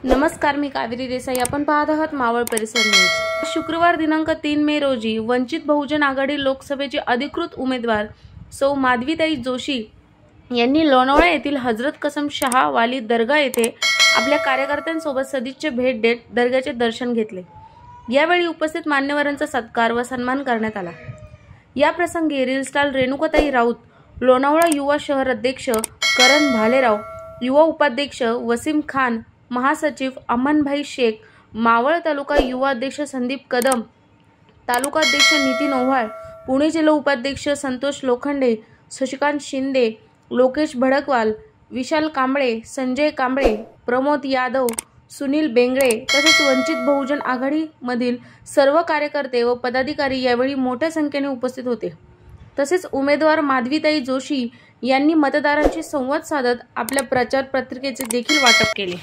नमस्कार, मी कावेरी देसाई. आपण पाहत आहात मावळ परिसर न्यूज. शुक्रवार दिनांक 3 मे रोजी वंचित बहुजन आघाडी लोकसभेची अधिकृत उमेदवार सौ माधवीताई जोशी यांनी लोणावळा येथील हजरत कसम शाह वाली दर्गा येथे आपल्या कार्यकर्त्यांसोबत सदिच्छा भेट देत दर्ग्याचे दर्शन घेतले. यावेळी उपस्थित मान्यवरांचा सत्कार व सन्मान करण्यात आला. या प्रसंगी रील स्टार रेणुकाताई राऊत, लोणावळा युवा शहर अध्यक्ष करण भालेराव, युवा उपाध्यक्ष वसीम खान, महासचिव अमनभाई शेख, मावळ तालुका युवा अध्यक्ष संदीप कदम, तालुका अध्यक्ष नितीन ओव्हाळ, पुणे जिल्हा उपाध्यक्ष संतोष लोखंडे, शशिकांत शिंदे, लोकेश भडकवाल, विशाल कांबळे, संजय कांबळे, प्रमोद यादव, सुनील बेंगळे तसेच वंचित बहुजन आघाडी मधील सर्व कार्यकर्ते व पदाधिकारी यावेळी मोठ्या संख्येने उपस्थित होते. तसेच उमेदवार माधवीताई जोशी यांनी मतदारांशी संवाद साधत आपल्या प्रचार पत्रिकेचे देखील वाटप केले.